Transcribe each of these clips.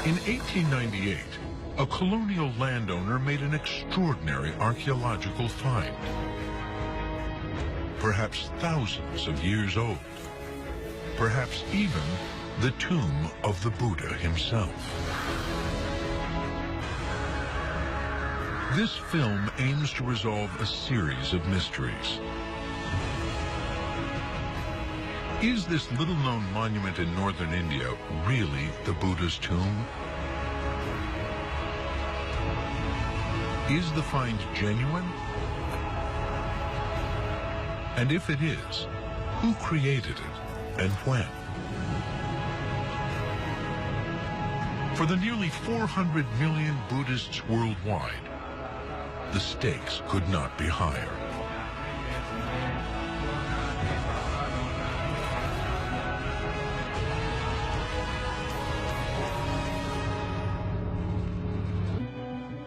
In 1898, a colonial landowner made an extraordinary archaeological find, perhaps thousands of years old, perhaps even the tomb of the Buddha himself. This film aims to resolve a series of mysteries. Is this little-known monument in northern India really the Buddha's tomb? Is the find genuine? And if it is, who created it and when? For the nearly 400 million Buddhists worldwide, the stakes could not be higher.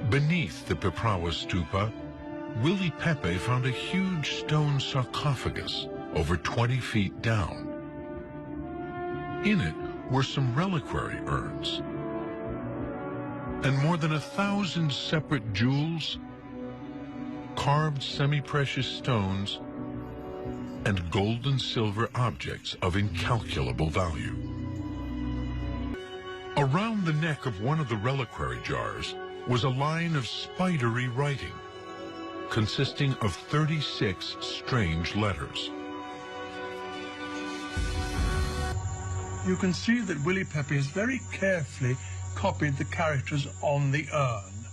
Beneath the Piprawa stupa, Willie Pepe found a huge stone sarcophagus over 20 feet down. In it were some reliquary urns and more than 1,000 separate jewels, carved semi-precious stones, and gold and silver objects of incalculable value. Around the neck of one of the reliquary jars was a line of spidery writing, consisting of 36 strange letters. You can see that Willie Pepe has very carefully copied the characters on the urn.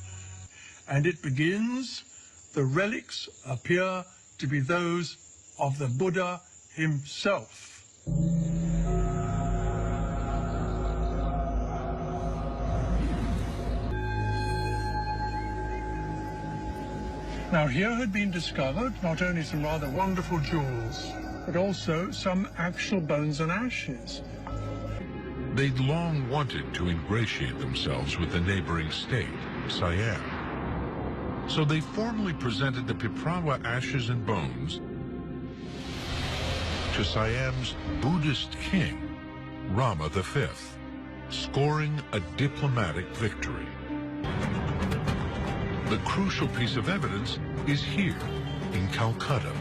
And it begins, "The relics appear to be those of the Buddha himself." Now, here had been discovered not only some rather wonderful jewels, but also some actual bones and ashes. They'd long wanted to ingratiate themselves with the neighboring state, Siam. So they formally presented the Piprawa ashes and bones to Siam's Buddhist king, Rama V, scoring a diplomatic victory. The crucial piece of evidence is here in Calcutta.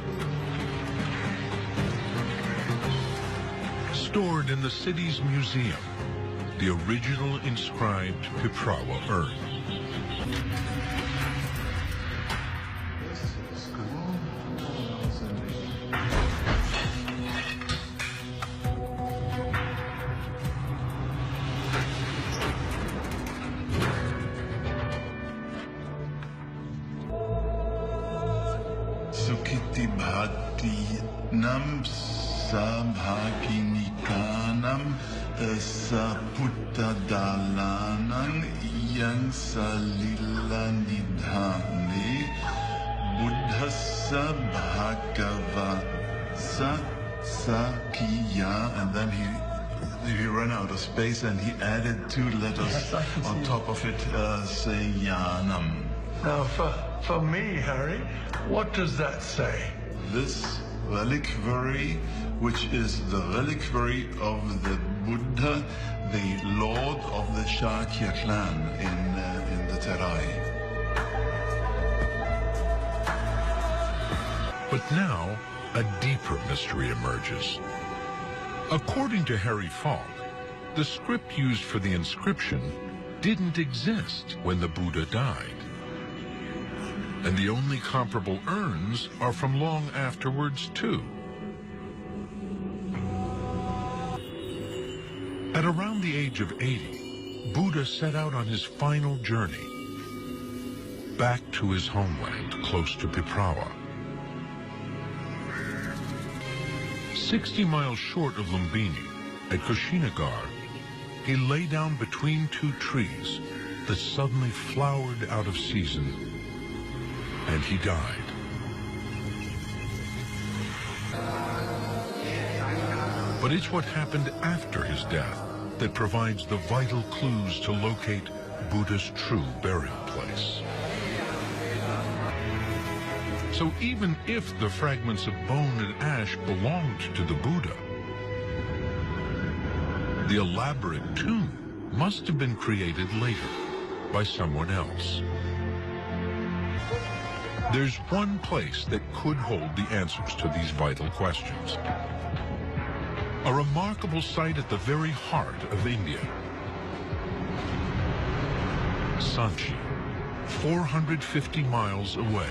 Stored in the city's museum, the original inscribed Piprawa urn. Sukiti bhati nam sabhaginikanam saputta dalanang yang salila nidhane buddhassa bhagavasa sakya. And then he ran out of space and he added 2 letters on top of it, sayanam. Now, for me, Harry, what does that say? This reliquary, which is the reliquary of the Buddha, the lord of the Shakya clan in the Terai. But now, a deeper mystery emerges. According to Harry Falk, the script used for the inscription didn't exist when the Buddha died. And the only comparable urns are from long afterwards, too. At around the age of 80, Buddha set out on his final journey, back to his homeland close to Piprawa. 60 miles short of Lumbini, at Kushinagar, he lay down between 2 trees that suddenly flowered out of season, and he died. But it's what happened after his death that provides the vital clues to locate Buddha's true burial place. So even if the fragments of bone and ash belonged to the Buddha, the elaborate tomb must have been created later by someone else. There's one place that could hold the answers to these vital questions. A remarkable site at the very heart of India. Sanchi, 450 miles away.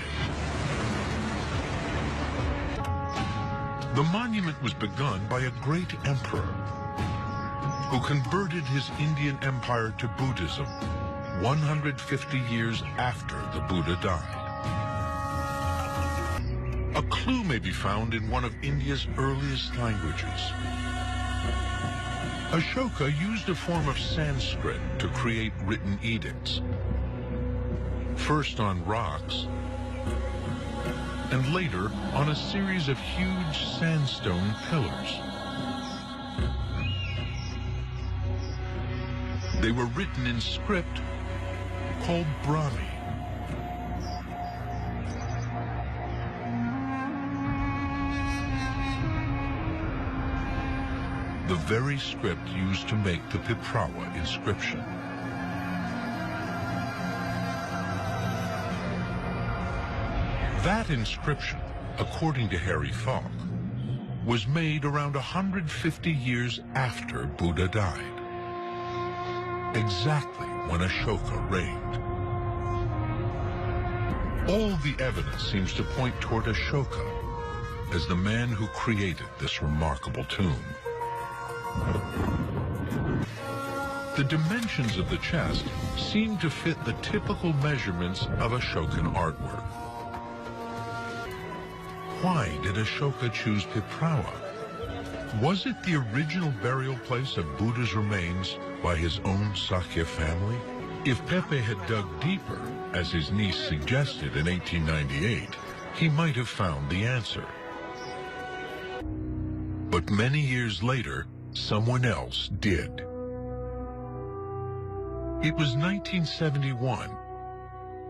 The monument was begun by a great emperor who converted his Indian empire to Buddhism 150 years after the Buddha died. A clue may be found in one of India's earliest languages. Ashoka used a form of Sanskrit to create written edicts, first on rocks, and later on a series of huge sandstone pillars. They were written in script called Brahmi. The very script used to make the Piprawa inscription. That inscription, according to Harry Falk, was made around 150 years after Buddha died, exactly when Ashoka reigned. All the evidence seems to point toward Ashoka as the man who created this remarkable tomb. The dimensions of the chest seem to fit the typical measurements of Ashokan artwork. Why did Ashoka choose Piprawa? Was it the original burial place of Buddha's remains by his own Sakya family? If Pepe had dug deeper, as his niece suggested in 1898, he might have found the answer. But many years later, someone else did. It was 1971.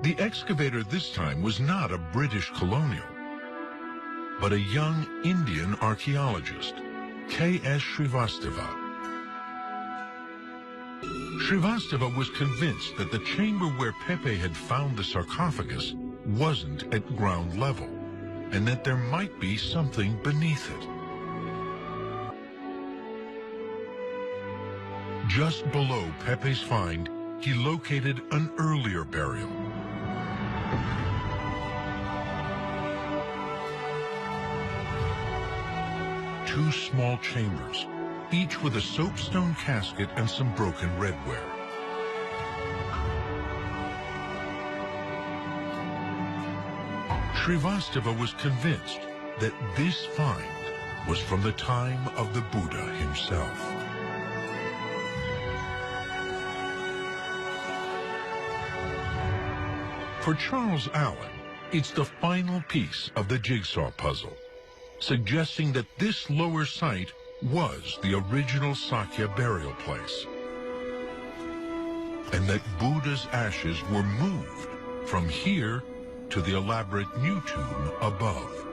The excavator this time was not a British colonial, but a young Indian archaeologist, K.S. Srivastava. Srivastava was convinced that the chamber where Pepe had found the sarcophagus wasn't at ground level, and that there might be something beneath it. Just below Pepe's find, he located an earlier burial. Two small chambers, each with a soapstone casket and some broken redware. Srivastava was convinced that this find was from the time of the Buddha himself. For Charles Allen, it's the final piece of the jigsaw puzzle, suggesting that this lower site was the original Sakya burial place, and that Buddha's ashes were moved from here to the elaborate new tomb above,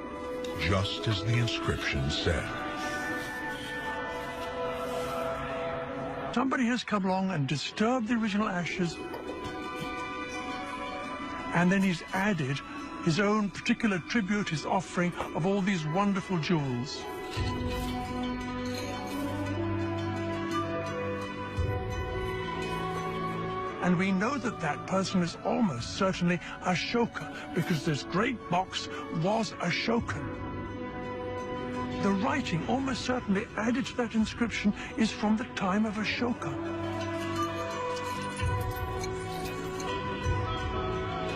just as the inscription said. Somebody has come along and disturbed the original ashes, and then he's added his own particular tribute, his offering of all these wonderful jewels. And we know that that person is almost certainly Ashoka, because this great box was Ashokan. The writing almost certainly added to that inscription is from the time of Ashoka.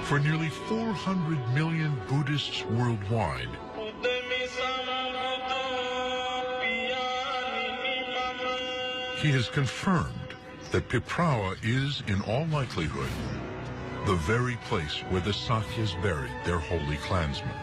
For nearly 400 million Buddhists worldwide, he has confirmed that Piprawa is, in all likelihood, the very place where the Sakyas buried their holy clansmen.